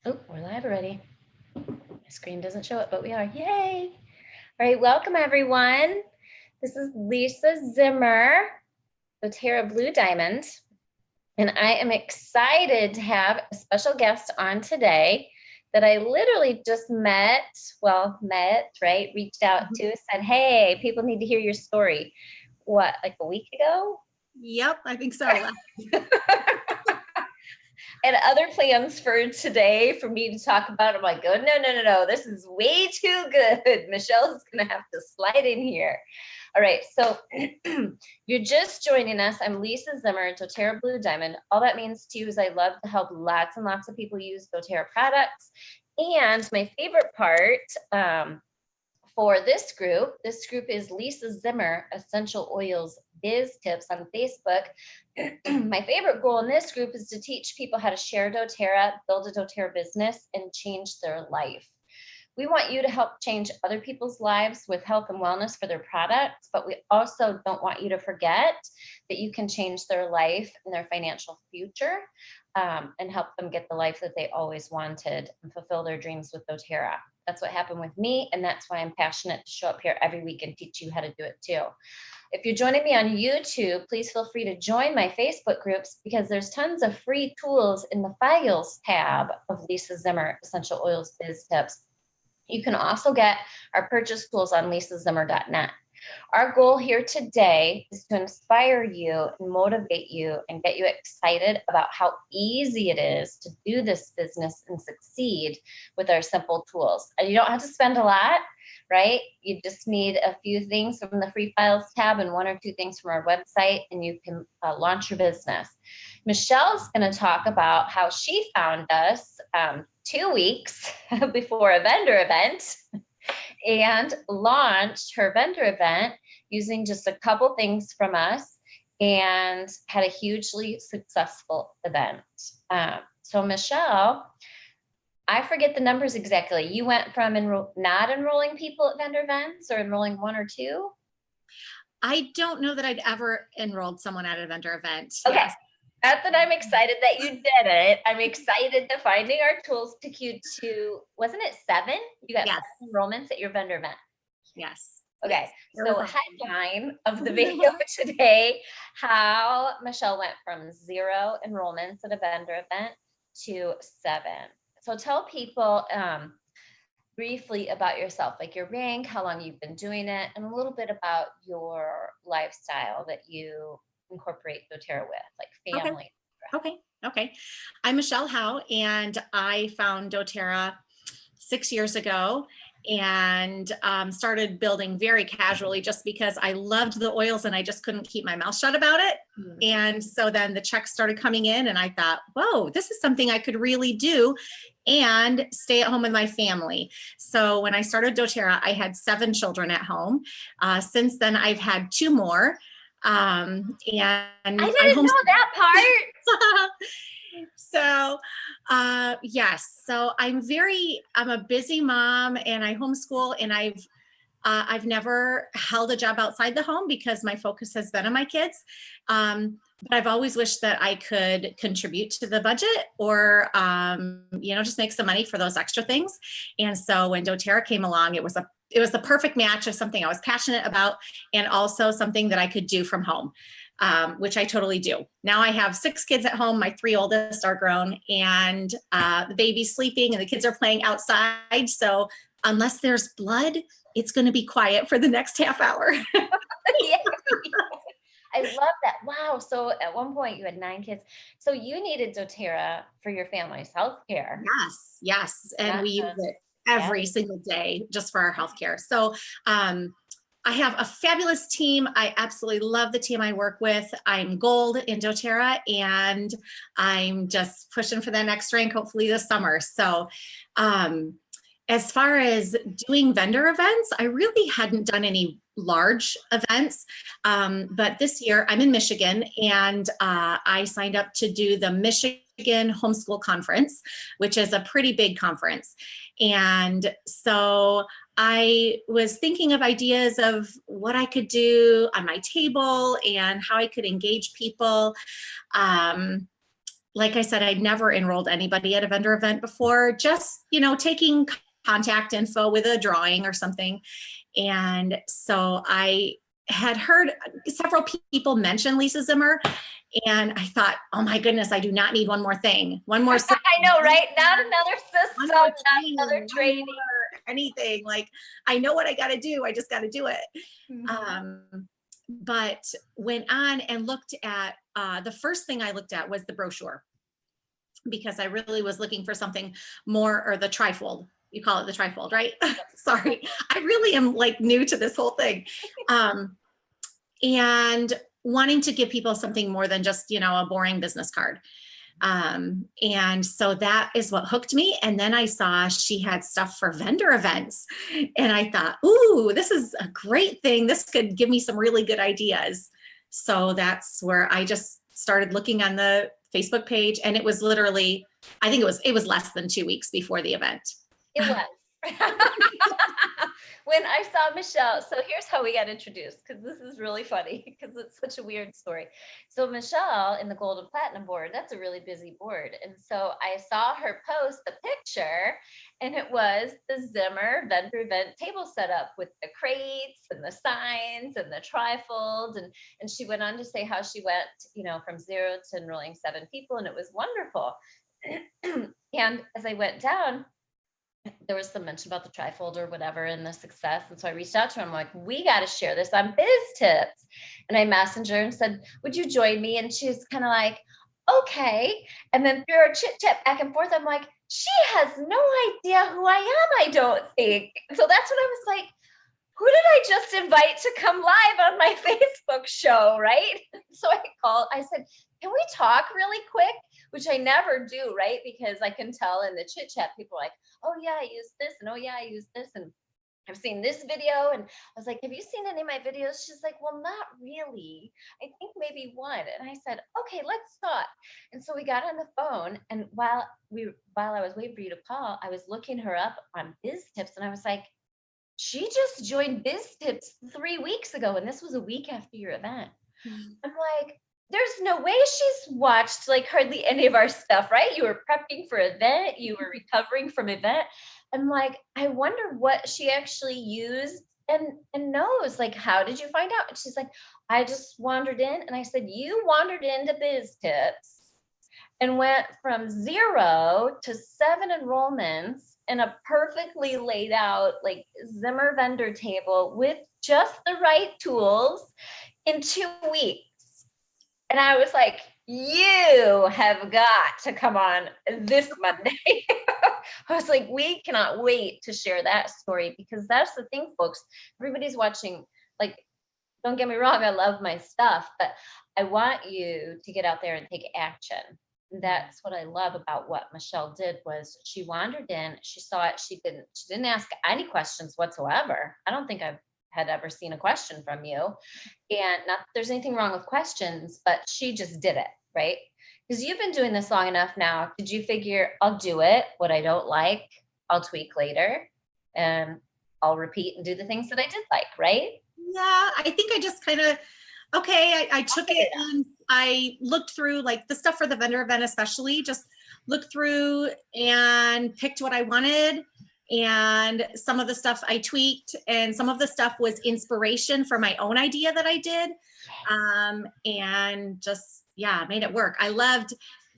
Oh, we're live already. My screen doesn't show it, but we are. Yay! All right, welcome everyone. This is Lisa Zimmer, Doterra Blue Diamond, and I am excited to have a special guest on today that I literally just reached out to, said, hey, people need to hear your story. What, like a week ago? Yep, I think so. And other plans for today for me to talk about. I'm like, oh, no. This is way too good. Michelle's going to have to slide in here. All right. So you're just joining us. I'm Lisa Zimmer, Doterra Blue Diamond. All that means to you is I love to help lots and lots of people use Doterra products. And my favorite part for this group is Lisa Zimmer, Essential Oils Biz Tips on Facebook. My favorite goal in this group is to teach people how to share doTERRA, build a doTERRA business, and change their life. We want you to help change other people's lives with health and wellness for their products, but we also don't want you to forget that you can change their life and their financial future and help them get the life that they always wanted and fulfill their dreams with doTERRA. That's what happened with me, and that's why I'm passionate to show up here every week and teach you how to do it too. If you're joining me on YouTube, please feel free to join my Facebook groups because there's tons of free tools in the files tab of Lisa Zimmer Essential Oils Biz Tips. You can also get our purchase tools on lisazimmer.net. Our goal here today is to inspire you and motivate you and get you excited about how easy it is to do this business and succeed with our simple tools. And you don't have to spend a lot, right? You just need a few things from the free files tab and one or two things from our website, and you can launch your business. Michelle's going to talk about how she found us 2 weeks before a vendor event and launched her vendor event using just a couple things from us and had a hugely successful event. So Michelle, I forget the numbers exactly. You went from not enrolling people at vendor events or enrolling one or two? I don't know that I'd ever enrolled someone at a vendor event. Okay. Yes. Not that I'm excited that you did it. I'm excited that finding our tools took you to, wasn't it 7? You got 7 enrollments at your vendor event. Yes. Okay, so headline of the video today, how Michelle went from 0 enrollments at a vendor event to 7. So tell people briefly about yourself, like your rank, how long you've been doing it, and a little bit about your lifestyle that you incorporate doTERRA with, like family. Okay. I'm Michelle Howe, and I found doTERRA 6 years ago and started building very casually just because I loved the oils and I just couldn't keep my mouth shut about it. And so then the checks started coming in and I thought, whoa, this is something I could really do and stay at home with my family. So when I started doTERRA, I had 7 children at home. Since then, I've had 2 more. And I didn't know that part. So, yes, so I'm a busy mom and I homeschool, and I've never held a job outside the home because my focus has been on my kids. But I've always wished that I could contribute to the budget or, just make some money for those extra things. And so when doTERRA came along, it was the perfect match of something I was passionate about and also something that I could do from home. Which I totally do. Now I have 6 kids at home. My 3 oldest are grown, and the baby's sleeping and the kids are playing outside. So unless there's blood, it's going to be quiet for the next half hour. Yeah. I love that. Wow. So at one point you had 9 kids. So you needed doTERRA for your family's healthcare. Yes. And we use it every single day just for our healthcare. So, I have a fabulous team. I absolutely love the team I work with. I'm gold in doTERRA, and I'm just pushing for that next rank, hopefully this summer. So as far as doing vendor events, I really hadn't done any large events. But this year I'm in Michigan, and I signed up to do the Michigan Homeschool Conference, which is a pretty big conference. And so I was thinking of ideas of what I could do on my table and how I could engage people. like I said, I'd never enrolled anybody at a vendor event before, just, taking contact info with a drawing or something. And so I had heard several people mention Lisa Zimmer, and I thought, oh my goodness, I do not need one more thing. One more system. I know, right? Not another system, not another training. Anything. Like, I know what I got to do. I just got to do it. But went on and looked at, the first thing I looked at was the brochure, because I really was looking for something more, or the trifold. You call it the trifold, right? Sorry. I really am like new to this whole thing. And wanting to give people something more than just, a boring business card. And so that is what hooked me. And then I saw she had stuff for vendor events, and I thought, ooh, this is a great thing. This could give me some really good ideas. So that's where I just started looking on the Facebook page, and it was literally, I think it was less than 2 weeks before the event. It was. When I saw Michelle, so here's how we got introduced, because this is really funny, because it's such a weird story. So Michelle in the gold and platinum board, that's a really busy board. And so I saw her post a picture, and it was the Zimmer vendor event table set up with the crates and the signs and the trifold. And she went on to say how she went, from 0 to enrolling 7 people, and it was wonderful. And as I went down, there was some mention about the trifold or whatever and the success. And so I reached out to her. I'm like, we got to share this on Biz Tips. And I messaged her and said, would you join me? And she's kind of like, okay. And then through our chit chat back and forth, I'm like, she has no idea who I am, I don't think. So that's when I was like, who did I just invite to come live on my Facebook show, right? So I said, can we talk really quick? Which I never do, right? Because I can tell in the chit chat, people are like, oh yeah, I use this, and oh yeah, I use this, and I've seen this video. And I was like, have you seen any of my videos? She's like, well, not really. I think maybe one. And I said, okay, let's talk. And so we got on the phone, and while I was waiting for you to call, I was looking her up on Biz Tips, and I was like, she just joined Biz Tips 3 weeks ago, and this was a week after your event. I'm like, there's no way she's watched like hardly any of our stuff, right? You were prepping for event, you were recovering from event. I'm like, I wonder what she actually used and knows. Like, how did you find out? And she's like, I just wandered in. And I said, you wandered into Biz Tips and went from 0 to 7 enrollments in a perfectly laid out like Zimmer vendor table with just the right tools in 2 weeks. And I was like, you have got to come on this Monday. I was like, we cannot wait to share that story, because that's the thing, folks. Everybody's watching. Like, don't get me wrong, I love my stuff, but I want you to get out there and take action. That's what I love about what Michelle did. Was she wandered in, she saw it, she didn't ask any questions whatsoever. I don't think I've had ever seen a question from you, and not that there's anything wrong with questions, but she just did it, right? Because you've been doing this long enough now. Did you figure, I'll do it, what I don't like I'll tweak later, and I'll repeat and do the things that I did like, right? Yeah, I think I just kind of, I took it and I looked through like the stuff for the vendor event, especially just looked through and picked what I wanted. And some of the stuff I tweaked, and some of the stuff was inspiration for my own idea that I did. And just, yeah, made it work. I loved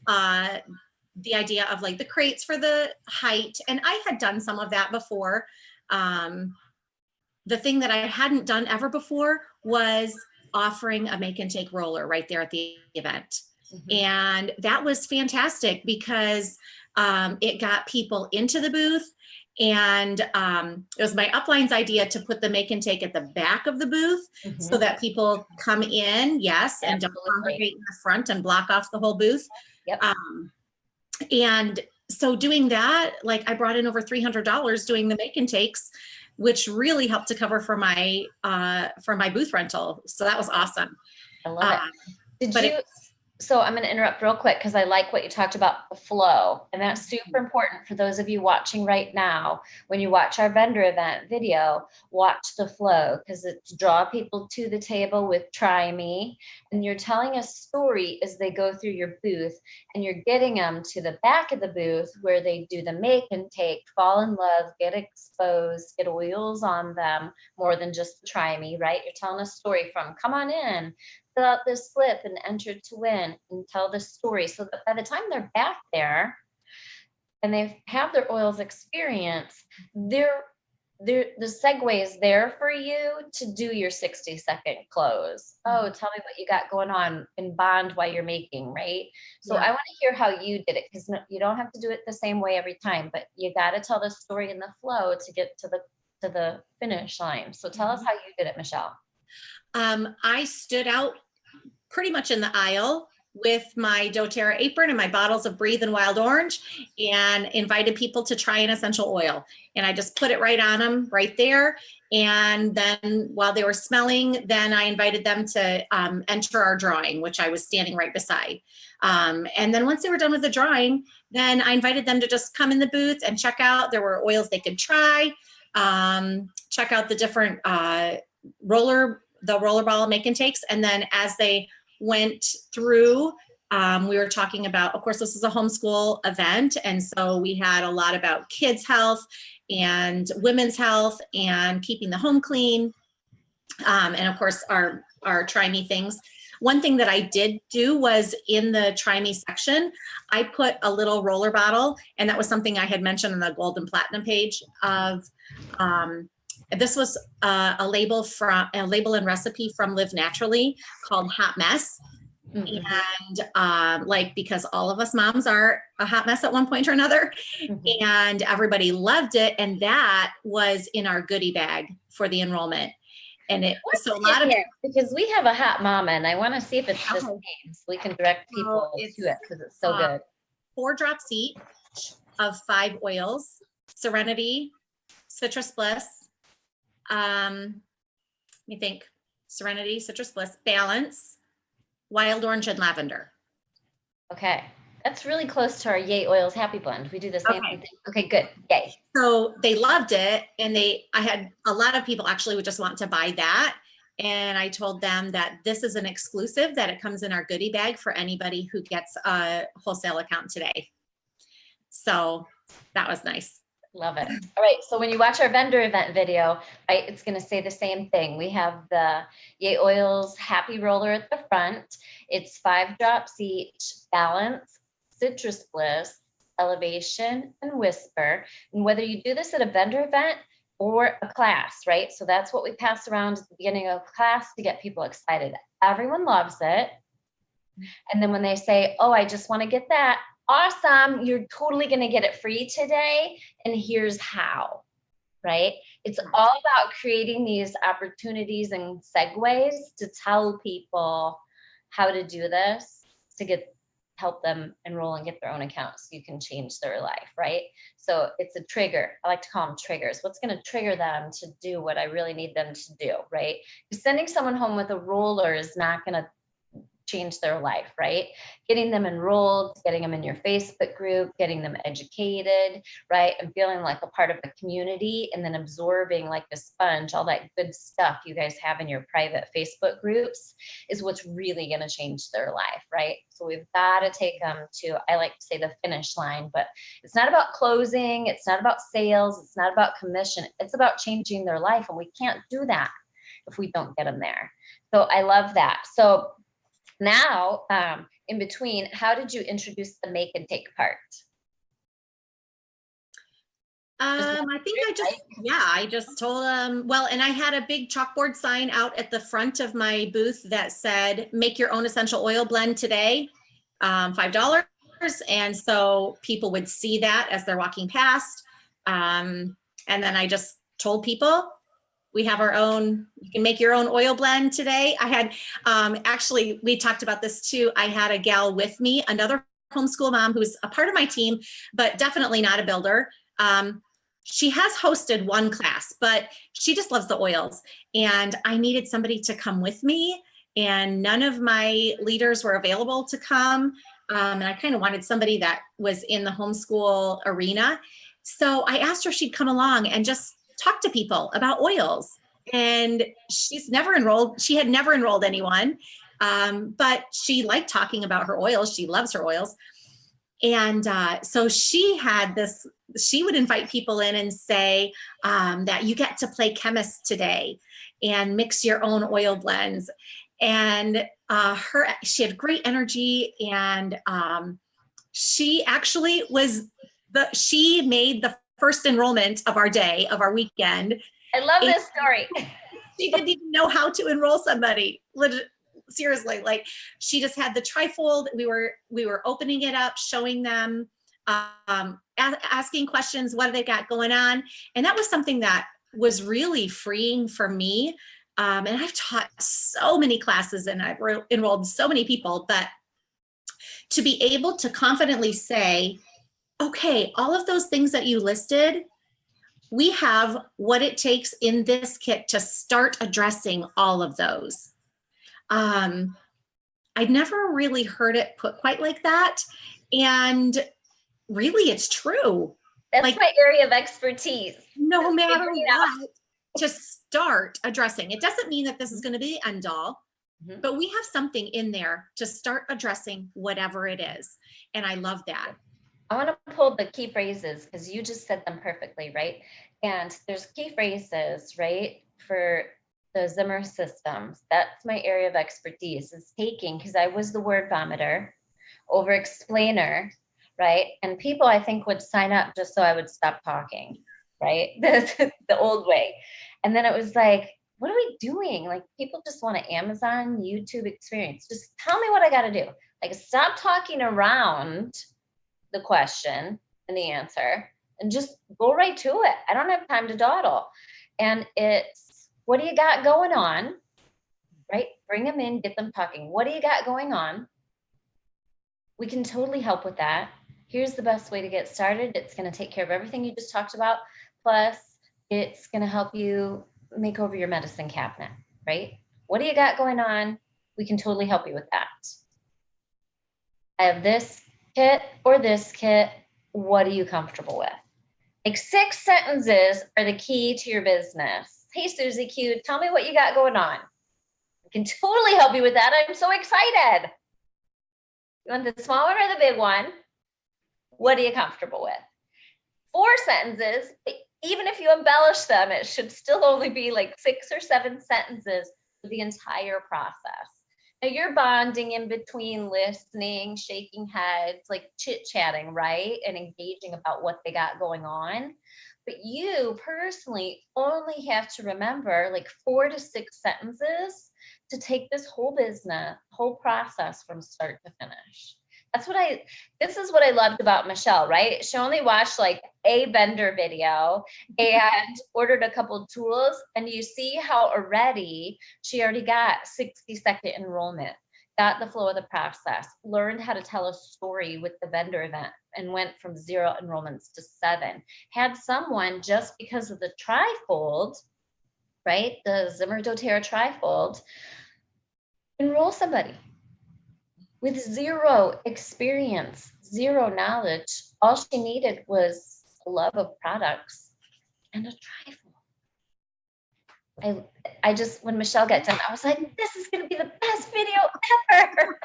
the idea of like the crates for the height. And I had done some of that before. The thing that I hadn't done ever before was offering a make and take roller right there at the event. And that was fantastic, because it got people into the booth. And it was my upline's idea to put the make and take at the back of the booth, so that people come in, yes, and don't congregate in the front and block off the whole booth. Yep. And so doing that, like I brought in over $300 doing the make and takes, which really helped to cover for my booth rental. So that was awesome. I love it. So I'm going to interrupt real quick because I like what you talked about, the flow. And that's super important for those of you watching right now. When you watch our vendor event video, watch the flow, because it's draw people to the table with Try Me. And you're telling a story as they go through your booth, and you're getting them to the back of the booth where they do the make and take, fall in love, get exposed, get oils on them, more than just Try Me, right? You're telling a story from come on in, fill out this slip and enter to win, and tell the story, so that by the time they're back there and they have their oils experience, the segue is there for you to do your 60-second close. Oh, tell me what you got going on, and bond while you're making, right? So I want to hear how you did it, because you don't have to do it the same way every time, but you got to tell the story in the flow to get to the finish line. So tell us how you did it, Michelle. I stood out pretty much in the aisle with my Doterra apron and my bottles of Breathe and Wild Orange, and invited people to try an essential oil. And I just put it right on them right there. And then while they were smelling, then I invited them to enter our drawing, which I was standing right beside. And then once they were done with the drawing, then I invited them to just come in the booth and check out. There were oils they could try, check out the different roller ball make and takes. And then as they went through, we were talking about, of course, this is a homeschool event. And so we had a lot about kids' health and women's health and keeping the home clean. And of course, our Try Me things. One thing that I did do was in the Try Me section, I put a little roller bottle, and that was something I had mentioned on the gold and platinum page of, this was a label and recipe from Live Naturally called Hot Mess. And like, because all of us moms are a hot mess at one point or another, and everybody loved it. And that was in our goodie bag for the enrollment. And so a lot of it, because we have a hot mama, and I want to see if it's the same, so we can direct people to it, because it's so good. 4 drops each of 5 oils: Serenity, Citrus Bliss, let me think, Serenity, Citrus Bliss, Balance, Wild Orange, and Lavender. Okay, that's really close to our Yay Oils Happy Blend. We do the same thing. Okay, good. Yay. So they loved it, and I had a lot of people actually would just want to buy that. And I told them that this is an exclusive, that it comes in our goodie bag for anybody who gets a wholesale account today. So that was nice. Love it. All right. So when you watch our vendor event video, right, it's going to say the same thing. We have the Yay Oils Happy Roller at the front. It's 5 drops each: Balance, Citrus Bliss, Elevation, and Whisper. And whether you do this at a vendor event or a class, right? So that's what we pass around at the beginning of class to get people excited. Everyone loves it. And then when they say, oh, I just want to get that, awesome, you're totally going to get it free today, and here's how, right? It's all about creating these opportunities and segues to tell people how to do this, to help them enroll and get their own account, so you can change their life, right? So it's a trigger. I like to call them triggers. What's going to trigger them to do what I really need them to do, right? Sending someone home with a roller is not going to change their life, right? Getting them enrolled, getting them in your Facebook group, getting them educated, right? And feeling like a part of the community, and then absorbing like a sponge all that good stuff you guys have in your private Facebook groups is what's really going to change their life, right? So we've got to take them to, I like to say, the finish line, but it's not about closing. It's not about sales. It's not about commission. It's about changing their life. And we can't do that if we don't get them there. So I love that. So now, in between, how did you introduce the make and take part? I think I just told them, well, and I had a big chalkboard sign out at the front of my booth that said, make your own essential oil blend today, $5. And so people would see that as they're walking past. And then I just told people, we have our own, you can make your own oil blend today. I had, actually, we talked about this too. I had a gal with me, another homeschool mom who's a part of my team, but definitely not a builder. She has hosted one class, but she just loves the oils. And I needed somebody to come with me and none of my leaders were available to come. And I kind of wanted somebody that was in the homeschool arena. So I asked her if she'd come along and just talk to people about oils. And she's never enrolled. She had never enrolled anyone, but she liked talking about her oils. She loves her oils. And so she had this, she would invite people in and say that you get to play chemist today and mix your own oil blends. And she had great energy, and she actually she made the first enrollment of our day, of our weekend. I love this story. She didn't even know how to enroll somebody. Seriously, like she just had the trifold. We were opening it up, showing them, asking questions, what do they got going on? And that was something that was really freeing for me. And I've taught so many classes and I've enrolled so many people, but to be able to confidently say, okay, all of those things that you listed, we have what it takes in this kit to start addressing all of those. I'd never really heard it put quite like that. And really, it's true. That's like, my area of expertise. No matter what, to start addressing. It doesn't mean that this is going to be the end all, but we have something in there to start addressing whatever it is. And I love that. I want to pull the key phrases because you just said them perfectly, right? And there's key phrases, right, for the Zimmer systems. That's my area of expertise, is taking, because I was the word vomiter, over explainer, right? And people, I think, would sign up just so I would stop talking, right? The old way. And then it was like, what are we doing? Like, people just want an Amazon, YouTube experience. Just tell me what I got to do. Like, stop talking around the question and the answer and just go right to it. I don't have time to dawdle. And it's, what do you got going on? Right? Bring them in, get them talking. What do you got going on? We can totally help with that. Here's the best way to get started. It's going to take care of everything you just talked about. Plus, it's going to help you make over your medicine cabinet, right? What do you got going on? We can totally help you with that. I have this kit or this kit. What are you comfortable with? Like 6 sentences are the key to your business. Hey, Susie Q, tell me what you got going on. I can totally help you with that. I'm so excited. You want the small one or the big one? What are you comfortable with? 4 sentences, even if you embellish them, it should still only be like 6 or 7 sentences for the entire process. Now you're bonding in between, listening, shaking heads, like chit-chatting, right? And engaging about what they got going on. But you personally only have to remember like 4 to 6 sentences to take this whole business, whole process from start to finish. This is what I loved about Michelle, right? She only watched like a vendor video and ordered a couple tools, and you see how she already got 60-second enrollment, got the flow of the process, learned how to tell a story with the vendor event, and went from 0 enrollments to 7. Had someone, just because of the trifold, right? The Zimmer Doterra trifold, enroll somebody with 0 experience, 0 knowledge. All she needed was a love of products and a trifold. I just, when Michelle got done, I was like, this is going to be the best video ever.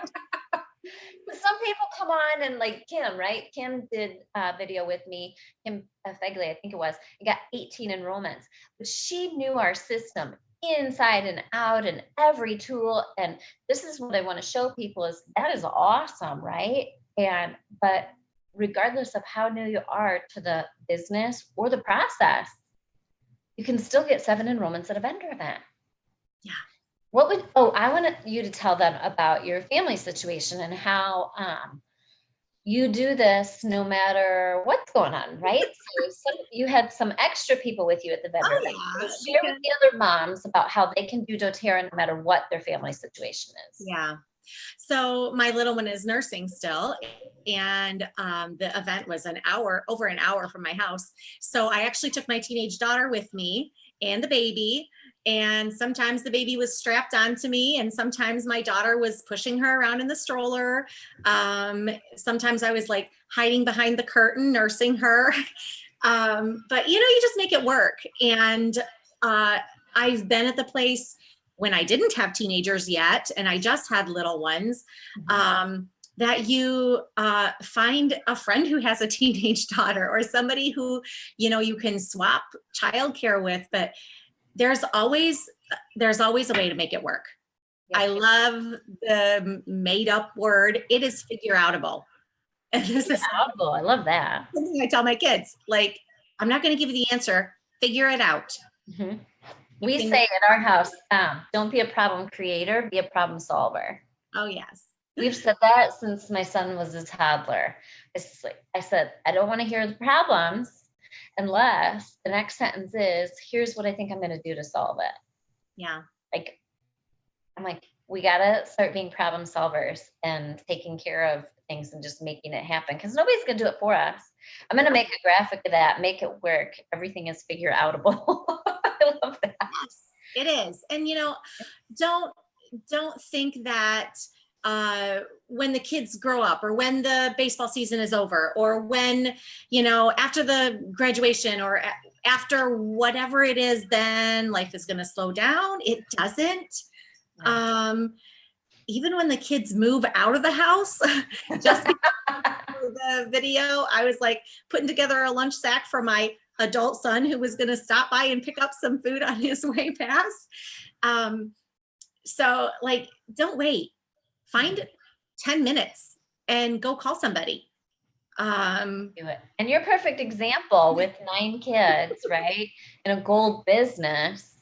Some people come on and like Kim, right? Kim did a video with me, Kim Fegley, I think it was, and got 18 enrollments. But she knew our system inside and out and every tool. And this is what I want to show people, is that is awesome, right? But regardless of how new you are to the business or the process, you can still get 7 enrollments at a vendor event. Yeah. I want you to tell them about your family situation and how you do this no matter what's going on, right? So you had some extra people with you at the vendor event. Yeah. So share with the other moms about how they can do doTERRA no matter what their family situation is. Yeah. So my little one is nursing still, and the event was over an hour from my house. So I actually took my teenage daughter with me and the baby, And sometimes the baby was strapped onto me, and sometimes my daughter was pushing her around in the stroller. Sometimes I was like hiding behind the curtain, nursing her. But you just make it work. And I've been at the place when I didn't have teenagers yet, and I just had little ones, that you find a friend who has a teenage daughter, or somebody who, you can swap childcare with, but there's always a way to make it work. I love the made up word. It is figure outable. And this is outable. I love that. Something I tell my kids, like, I'm not going to give you the answer. Figure it out. We say at our house, don't be a problem creator, be a problem solver. Oh, yes. We've said that since my son was a toddler. I said, I don't want to hear the problems unless the next sentence is, here's what I think I'm going to do to solve it. Yeah. I'm like, we got to start being problem solvers and taking care of things and just making it happen, because nobody's going to do it for us. I'm going to make a graphic of that, make it work. Everything is figure outable. I love that. Yes, it is. And, don't think that when the kids grow up, or when the baseball season is over, or when, after the graduation, or after whatever it is, then life is going to slow down. It doesn't. Even when the kids move out of the house, just the video, I was like putting together a lunch sack for my adult son, who was going to stop by and pick up some food on his way past. So don't wait. Find 10 minutes and go call somebody. Do it. And you're a perfect example with 9 kids, right? In a gold business,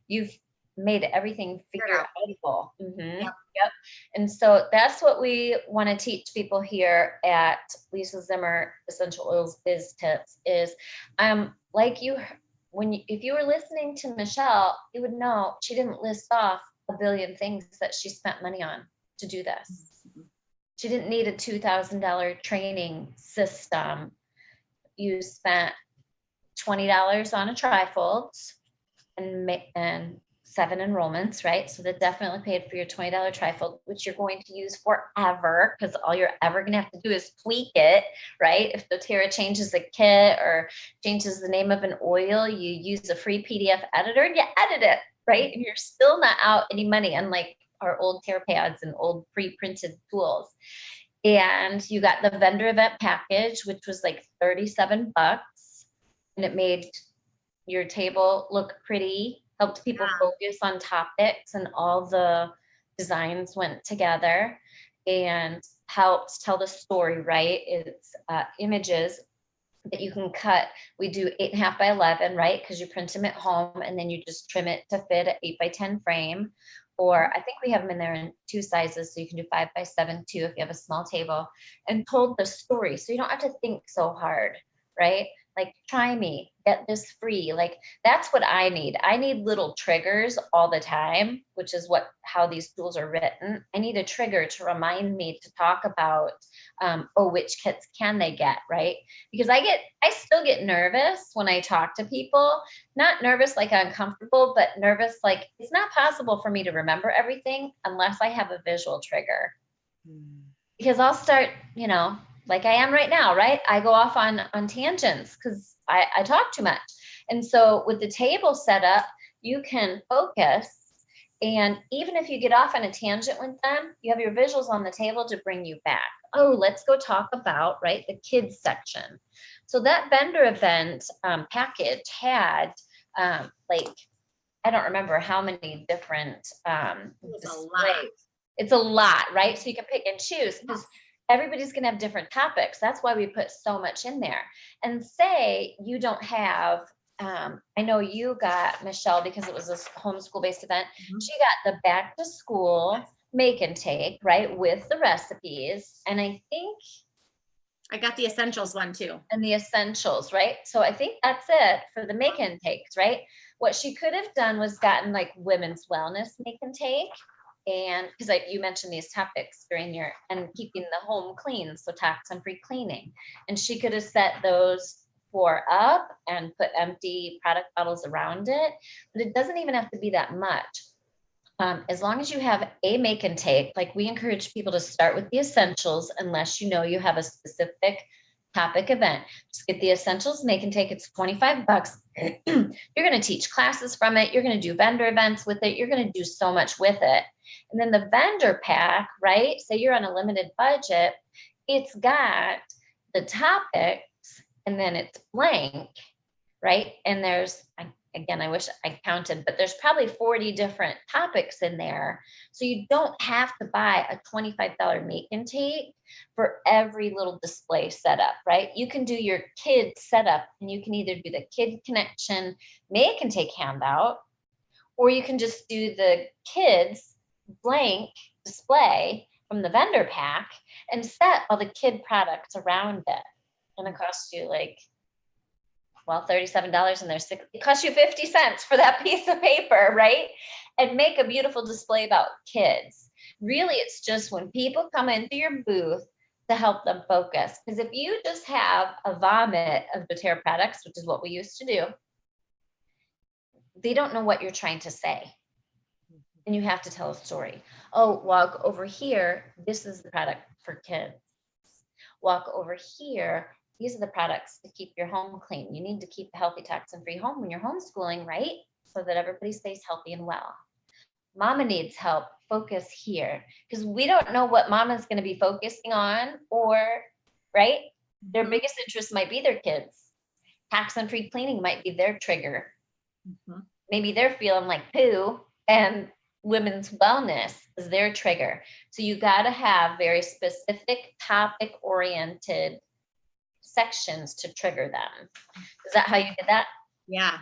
you've made everything figure outable. Yep. And so that's what we want to teach people here at Lisa Zimmer Essential Oils Biz Tips is, if you were listening to Michelle, you would know she didn't list off a billion things that she spent money on to do this. She didn't need a $2,000 training system. You spent $20 on a trifold and 7 enrollments, right? So that definitely paid for your $20 trifold, which you're going to use forever, because all you're ever going to have to do is tweak it, right? If Doterra changes the kit or changes the name of an oil, you use a free PDF editor and you edit it, right? And you're still not out any money, unlike our old tear pads and old pre-printed tools. And you got the vendor event package, which was like $37, and it made your table look pretty, helped people focus on topics, and all the designs went together and helped tell the story, right? It's images that you can cut. We do 8.5 by 11, right? Because you print them at home and then you just trim it to fit an 8 by 10 frame. Or I think we have them in there in 2 sizes, so you can do 5 by 7 too if you have a small table, and told the story. So you don't have to think so hard, right? Like, try me, get this free. Like, that's what I need. I need little triggers all the time, which is how these tools are written. I need a trigger to remind me to talk about, which kits can they get, right? Because I still get nervous when I talk to people, not nervous like uncomfortable, but nervous like it's not possible for me to remember everything unless I have a visual trigger. Because I'll start, like I am right now, right? I go off on tangents because I talk too much. And so with the table set up, you can focus. And even if you get off on a tangent with them, you have your visuals on the table to bring you back. Oh, let's go talk about, right, the kids section. So that vendor event package had I don't remember how many different displays. It's a lot, right? So you can pick and choose, because everybody's going to have different topics. That's why we put so much in there. And say you don't have, I know you got, Michelle, because it was a homeschool-based event, she got the back to school make and take, right, with the recipes. And I think I got the essentials one too. And the essentials, right? So I think that's it for the make and takes, right? What she could have done was gotten like women's wellness make and take. And because you mentioned these topics during and keeping the home clean, so toxin-free cleaning. And she could have set those pour up and put empty product bottles around it, but it doesn't even have to be that much. As long as you have a make and take, like we encourage people to start with the essentials, unless you know you have a specific topic event. Just get the essentials, make and take. It's $25. You're going to teach classes from it. You're going to do vendor events with it. You're going to do so much with it. And then the vendor pack, right? Say you're on a limited budget. It's got the topics and then it's blank, right? And there's, again, I wish I counted, but there's probably 40 different topics in there. So you don't have to buy a $25 make and take for every little display setup, right? You can do your kid setup and you can either do the kid connection make and take handout, or you can just do the kids blank display from the vendor pack and set all the kid products around it. And it costs you like, well, $37 and there's it costs you 50 cents for that piece of paper, right? And make a beautiful display about kids. Really, it's just when people come into your booth to help them focus. Because if you just have a vomit of Doterra products, which is what we used to do, they don't know what you're trying to say. And you have to tell a story. Oh, walk over here. This is the product for kids. Walk over here. These are the products to keep your home clean. You need to keep a healthy, toxin-free home when you're homeschooling, right? So that everybody stays healthy and well. Mama needs help. Focus here. Because we don't know what mama's going to be focusing on, or, right? Their biggest interest might be their kids. Toxin-free cleaning might be their trigger. Maybe they're feeling like poo, and women's wellness is their trigger. So you got to have very specific topic-oriented sections to trigger them. Is that how you did that? Yeah.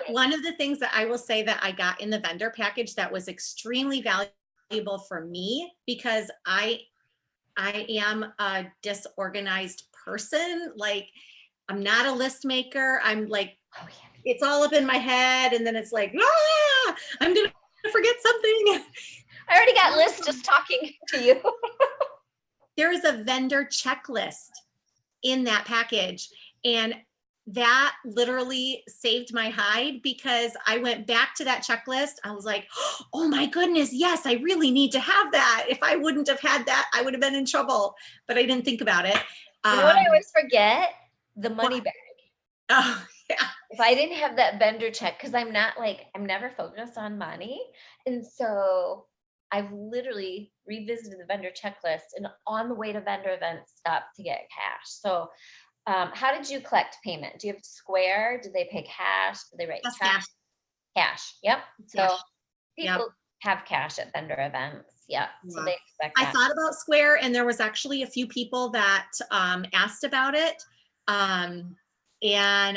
One of the things that I will say that I got in the vendor package that was extremely valuable for me, because I am a disorganized person. Like, I'm not a list maker. I'm like, it's all up in my head. And then it's like, I'm going to forget something. I already got lists just talking to you. There is a vendor checklist in that package. And that literally saved my hide, because I went back to that checklist. I was like, oh my goodness, yes, I really need to have that. If I wouldn't have had that, I would have been in trouble, but I didn't think about it. You know what I always forget? The money bag. Oh, yeah. If I didn't have that vendor check, because I'm never focused on money. And so I've literally revisited the vendor checklist, and on the way to vendor events, stopped to get cash. So how did you collect payment? Do you have Square? Do they pay cash? Do they write checks? Cash. Yep. So people have cash at vendor events. Yep. So they expect that. I thought about Square, and there was actually a few people that asked about it. And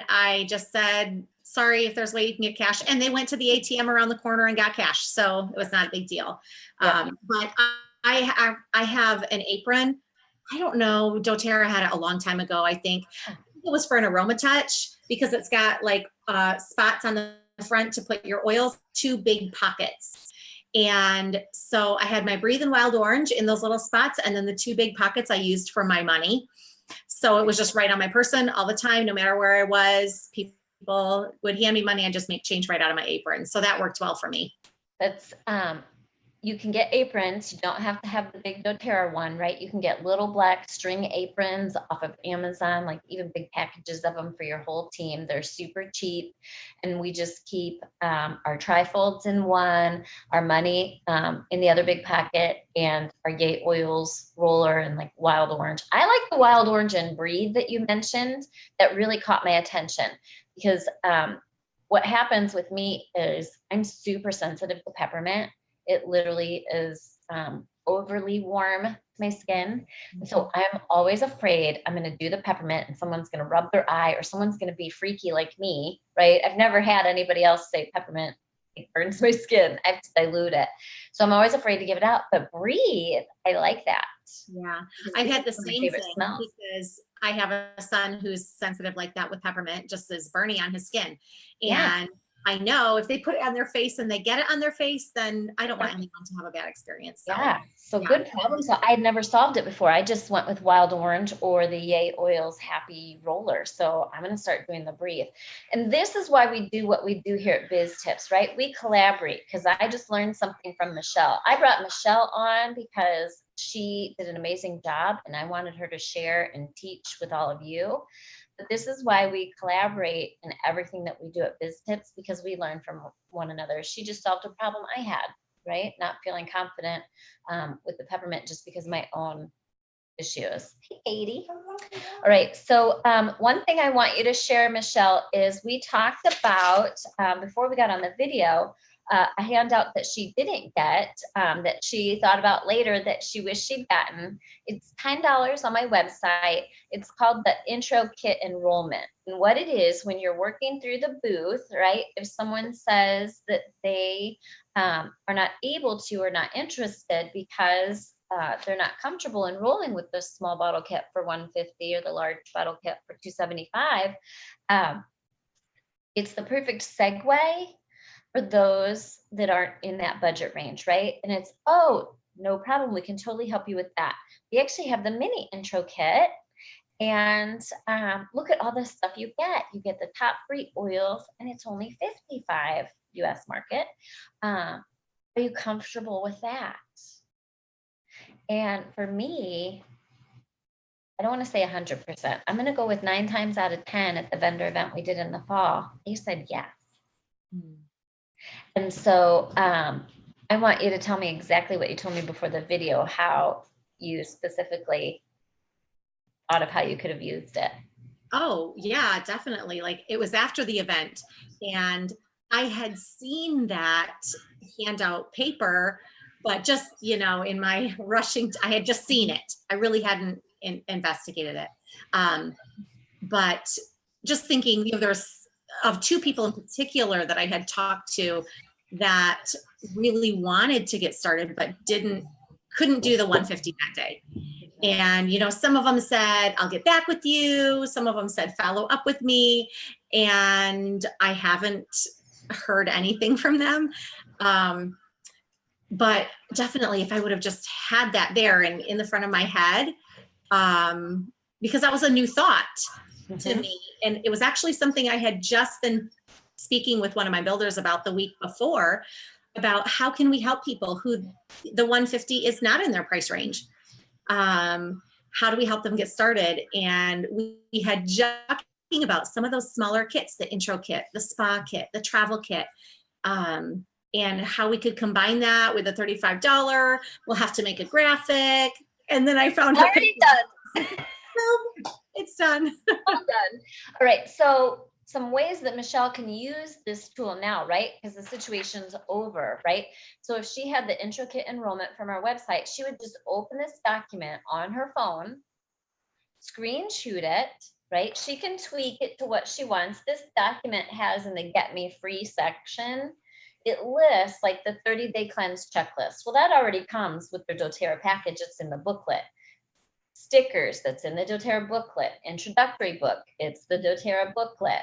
I just said, sorry, if there's a way you can get cash. And they went to the ATM around the corner and got cash. So it was not a big deal. But I have an apron. I don't know, Doterra had it a long time ago, I think. It was for an aroma touch, because it's got like spots on the front to put your oils, 2 big pockets. And so I had my Breathe and Wild Orange in those little spots, and then the 2 big pockets I used for my money. So it was just right on my person all the time, no matter where I was. People would hand me money, I'd just make change right out of my apron. So that worked well for me. That's you can get aprons. You don't have to have the big Doterra one, right? You can get little black string aprons off of Amazon, like even big packages of them for your whole team. They're super cheap. And we just keep our trifolds in one, our money in the other big packet, and our Yay oils roller and like wild orange. I like the wild orange and Breathe that you mentioned. That really caught my attention, because what happens with me is I'm super sensitive to peppermint. It literally is overly warm to my skin. And so I'm always afraid I'm going to do the peppermint and someone's going to rub their eye, or someone's going to be freaky like me, right? I've never had anybody else say peppermint, it burns my skin. I have to dilute it. So I'm always afraid to give it out. But Breathe, I like that. Yeah, I've had the same thing, because I have a son who's sensitive like that with peppermint, just as Bernie on his skin. And I know if they put it on their face and they get it on their face, then I don't want anyone to have a bad experience. So, yeah, so good problem. So I had never solved it before. I just went with wild orange or the Yay Oils Happy Roller. So I'm going to start doing the breathe. And this is why we do what we do here at Biz Tips, right? We collaborate because I just learned something from Michelle. I brought Michelle on because she did an amazing job and I wanted her to share and teach with all of you. But this is why we collaborate in everything that we do at Biz Tips, because we learn from one another. She just solved a problem I had, right? Not feeling confident with the peppermint just because of my own issues. Hey, Katie. All right. So one thing I want you to share, Michelle, is we talked about, before we got on the video, a handout that she didn't get, that she thought about later that she wished she'd gotten. It's $10 on my website. It's called the Intro Kit Enrollment. And what it is, when you're working through the booth, right, if someone says that they are not able to or not interested because they're not comfortable enrolling with the small bottle kit for $150 or the large bottle kit for $275, it's the perfect segue for those that aren't in that budget range, right? And it's, oh, no problem. We can totally help you with that. We actually have the mini intro kit. And look at all the stuff you get. You get the top 3 oils, and it's only $55 US market. Are you comfortable with that? And for me, I don't want to say 100%. I'm going to go with 9 times out of 10 at the vendor event we did in the fall. They said yes. And so I want you to tell me exactly what you told me before the video, how you specifically thought of how you could have used it. Oh, yeah, definitely. Like, it was after the event and I had seen that handout paper, but just, you know, in my rushing, I had just seen it. I really hadn't investigated it. But just thinking, you know, there's of 2 people in particular that I had talked to that really wanted to get started, but couldn't do the 150 that day. And, you know, some of them said, I'll get back with you. Some of them said, follow up with me. And I haven't heard anything from them. But definitely if I would have just had that there and in the front of my head, because that was a new thought to me. And it was actually something I had just been speaking with one of my builders about the week before, about how can we help people who the 150 is not in their price range. How do we help them get started? And we had just talking about some of those smaller kits, the intro kit, the spa kit, the travel kit, and how we could combine that with a $35. We'll have to make a graphic. And then I found already done. It's done. All done. All right. So some ways that Michelle can use this tool now, right? Because the situation's over, right? So if she had the intro kit enrollment from our website, she would just open this document on her phone, screen shoot it, right? She can tweak it to what she wants. This document has in the Get Me Free section, it lists like the 30-day cleanse checklist. Well, that already comes with the Doterra package. It's in the booklet. Stickers, that's in the Doterra booklet. Introductory book, it's the Doterra booklet,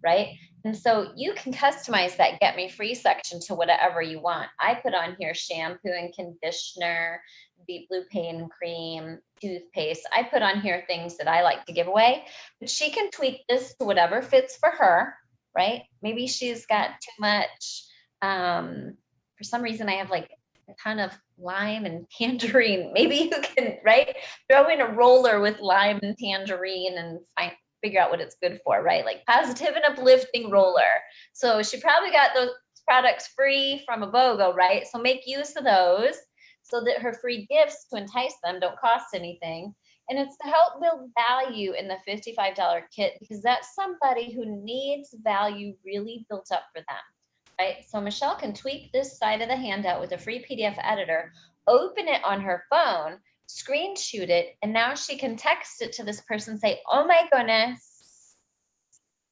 right? And so you can customize that Get Me Free section to whatever you want. I put on here shampoo and conditioner, deep blue pain cream, toothpaste. I put on here things that I like to give away, but she can tweak this to whatever fits for her, right? Maybe she's got too much. For some reason, I have like a ton of lime and tangerine. Maybe you can, right? Throw in a roller with lime and tangerine and figure out what it's good for, right? Like positive and uplifting roller. So she probably got those products free from a BOGO, right? So make use of those so that her free gifts to entice them don't cost anything. And it's to help build value in the $55 kit, because that's somebody who needs value really built up for them. Right? So Michelle can tweak this side of the handout with a free PDF editor, open it on her phone, screen shoot it, and now she can text it to this person and say, oh my goodness,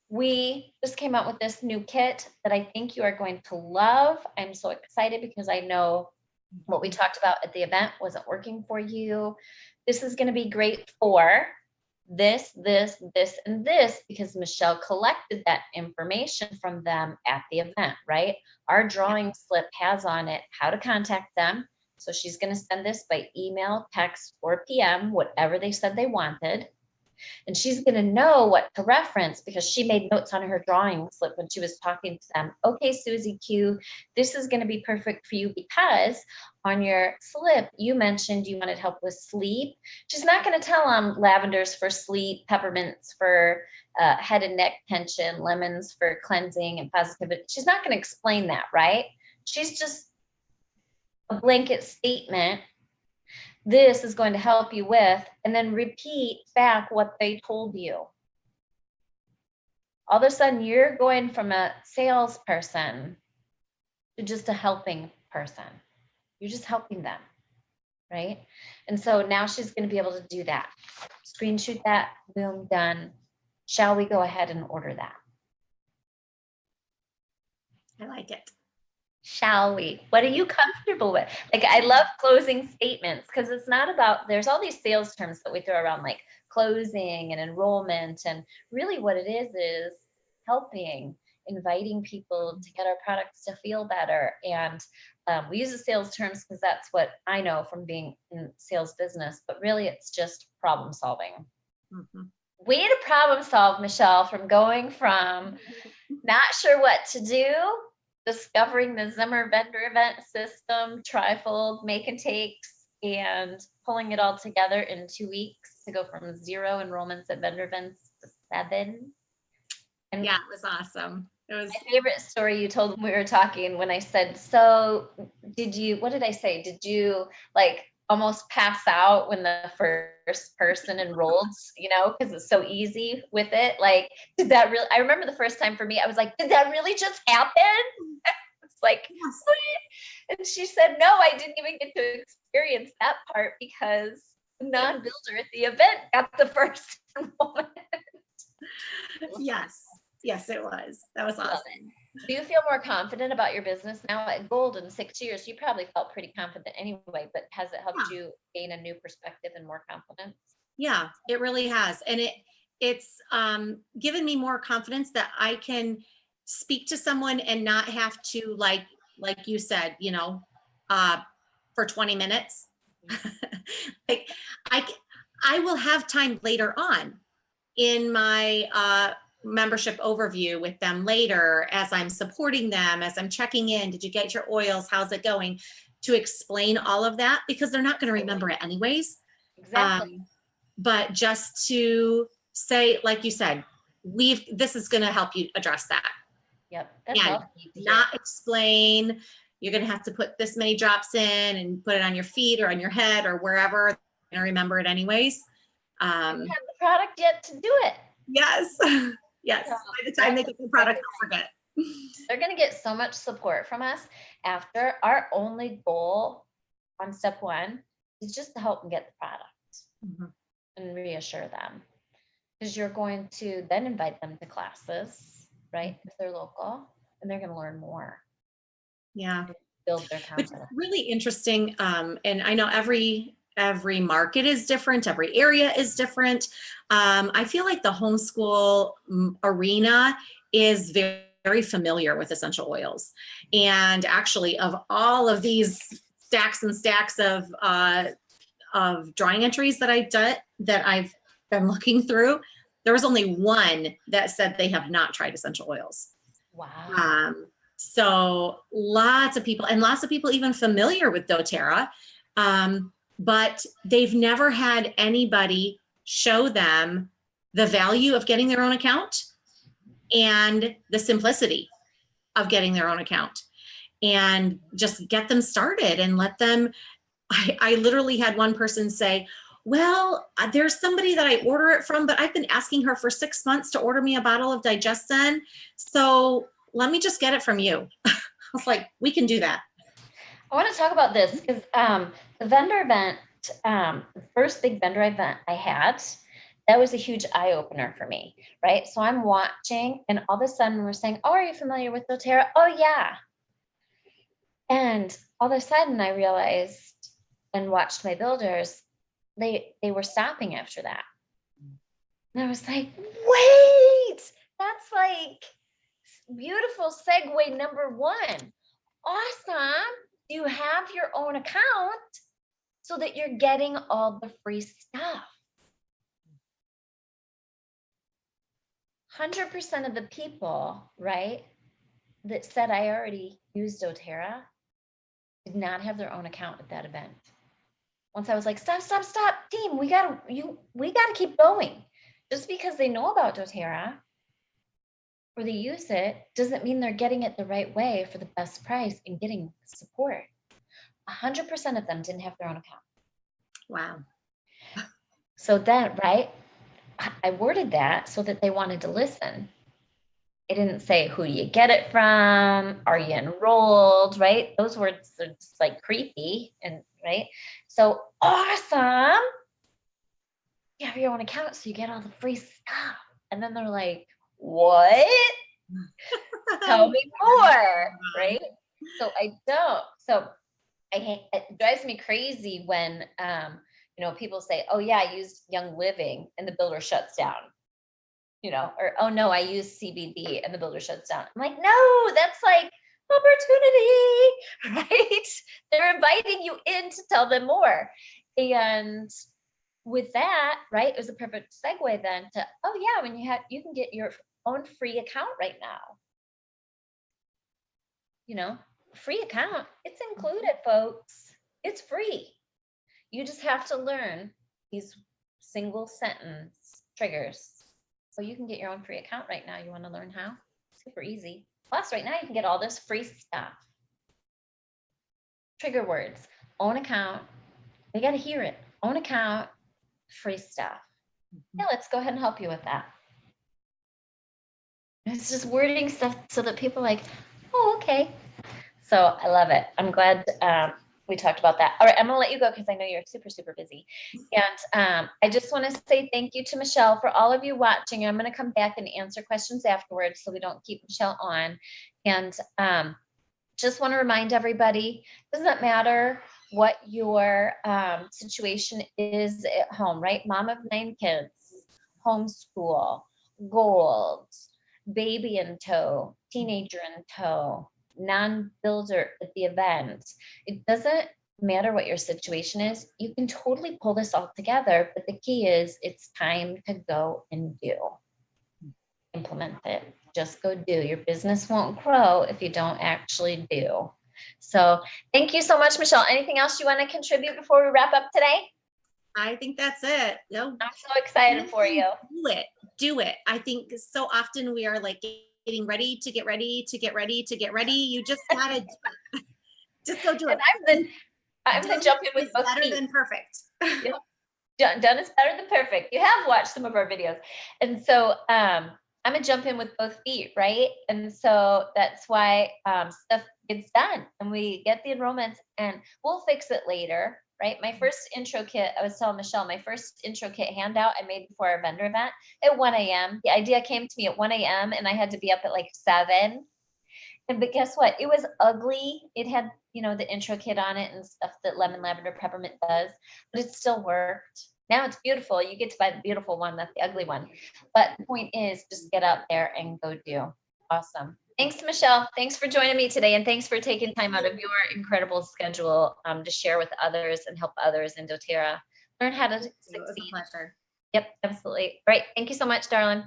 we just came out with this new kit that I think you are going to love. I'm so excited because I know what we talked about at the event wasn't working for you. This is going to be great for this, this, this, and this, because Michelle collected that information from them at the event, right? Our drawing slip has on it how to contact them. So she's going to send this by email, text, or PM, whatever they said they wanted. And she's going to know what to reference because she made notes on her drawing slip when she was talking to them. Okay, Susie Q, this is going to be perfect for you because on your slip, you mentioned you wanted help with sleep. She's not going to tell them lavenders for sleep, peppermints for head and neck tension, lemons for cleansing and positivity. She's not going to explain that, right? She's just a blanket statement. This is going to help you with, and then repeat back what they told you. All of a sudden, you're going from a salesperson to just a helping person. You're just helping them, right? And so now she's going to be able to do that. Screenshot that, boom, done. Shall we go ahead and order that? I like it. Shall we? What are you comfortable with? Like, I love closing statements because it's not about, there's all these sales terms that we throw around like closing and enrollment. And really what it is helping, inviting people to get our products to feel better. And we use the sales terms because that's what I know from being in sales business, but really it's just problem solving. Mm-hmm. We had to problem solve, Michelle, from going from not sure what to do, discovering the Zimmer vendor event system, trifold, make and takes, and pulling it all together in 2 weeks to go from 0 enrollments at vendor events to 7. And yeah, it was awesome. It was my favorite story you told when we were talking when I said, so did you, what did I say? Did you like almost pass out when the first person enrolled, you know, because it's so easy with it? Like, did that really, I remember the first time for me, I was like, did that really just happen? It's like, yes. And she said, no, I didn't even get to experience that part because the non-builder at the event got the first enrollment. Yes. Yes, it was. That was awesome. Do you feel more confident about your business now at Gold in 6 years? You probably felt pretty confident anyway, but has it helped you gain a new perspective and more confidence? Yeah, it really has. And it's given me more confidence that I can speak to someone and not have to like you said, you know, for 20 minutes. Like I will have time later on in my membership overview with them later as I'm supporting them, as I'm checking in. Did you get your oils? How's it going? To explain all of that because they're not going to remember it anyways. Exactly. But just to say, like you said, this is going to help you address that. Yep. And not explain, you're going to have to put this many drops in and put it on your feet or on your head or wherever, you're going to remember it anyways. You have the product yet to do it. Yes. Yes. So by the time they get the product, they'll forget. They're going to get so much support from us after. Our only goal on step 1 is just to help them get the product and reassure them. Because you're going to then invite them to classes, right? If they're local, and they're going to learn more. Yeah. Build their confidence. It's really interesting. And I know every market is different. Every area is different. I feel like the homeschool arena is very, very familiar with essential oils. And actually of all of these stacks and stacks of drawing entries that I've been looking through, there was only one that said they have not tried essential oils. Wow. So lots of people even familiar with Doterra, but they've never had anybody show them the value of getting their own account and the simplicity of getting their own account, and just get them started and let them. I literally had one person say, well, there's somebody that I order it from, but I've been asking her for 6 months to order me a bottle of Digestzen. So let me just get it from you. I was like, we can do that. I want to talk about this because the vendor event, the first big vendor event I had, that was a huge eye opener for me, right? So I'm watching and all of a sudden we're saying, oh, are you familiar with Doterra? Oh yeah. And all of a sudden I realized and watched my builders, they were stopping after that. And I was like, wait, that's like beautiful segue number one. Awesome. You have your own account so that you're getting all the free stuff. 100% of the people, right, that said I already used Doterra did not have their own account at that event. Once I was like, stop, team, we gotta keep going. Just because they know about Doterra or they use it doesn't mean they're getting it the right way for the best price and getting support. 100% of them didn't have their own account. Wow. So then, right, I worded that so that they wanted to listen. It didn't say, who do you get it from? Are you enrolled? Right? Those words are just like creepy and right. So awesome. You have your own account, so you get all the free stuff. And then they're like, what? Tell me more, right? So I don't. So it drives me crazy when people say, oh yeah, I used Young Living and the builder shuts down. Or, oh no, I use CBD and the builder shuts down. I'm like, no, that's like opportunity, right? They're inviting you in to tell them more. And with that, right, it was a perfect segue then to, oh yeah, when you can get your own free account right now. Free account, it's included, folks. It's free. You just have to learn these single sentence triggers. So you can get your own free account right now. You want to learn how? Super easy. Plus, right now you can get all this free stuff. Trigger words, own account. They got to hear it. Own account, free stuff. Yeah, let's go ahead and help you with that. It's just wording stuff so that people are like, oh, okay. So I love it. I'm glad we talked about that. All right, I'm gonna let you go because I know you're super, super busy. And I just want to say thank you to Michelle for all of you watching. I'm gonna come back and answer questions afterwards so we don't keep Michelle on. And just want to remind everybody, it doesn't matter what your situation is at home, right? Mom of 9 kids, homeschool, gold, baby in tow, teenager in tow, non-builder at the event. It doesn't matter what your situation is. You can totally pull this all together, but the key is it's time to go and do. Implement it. Just go do. Your business won't grow if you don't actually do. So thank you so much, Michelle. Anything else you want to contribute before we wrap up today? I think that's it. No. I'm so excited for you. Do it. I think so often we are like getting ready to get ready to get ready to get ready. You just gotta just go do it. And I'm gonna jump in with both better feet. Than perfect. Yep. Done is better than perfect. You have watched some of our videos, and so I'm gonna jump in with both feet, right? And so that's why stuff gets done, and we get the enrollments, and we'll fix it later. Right. My first intro kit, I was telling Michelle, my first intro kit handout I made before our vendor event at 1 a.m. The idea came to me at 1 a.m. and I had to be up at like 7. But guess what? It was ugly. It had, the intro kit on it and stuff that lemon, lavender, peppermint does, but it still worked. Now it's beautiful. You get to buy the beautiful one, not the ugly one. But the point is just get out there and go do. Awesome. Thanks, Michelle. Thanks for joining me today. And thanks for taking time out of your incredible schedule to share with others and help others in doTERRA learn how to succeed. It was a pleasure. Yep, absolutely. All right. Thank you so much, darling.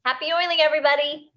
Happy oiling, everybody.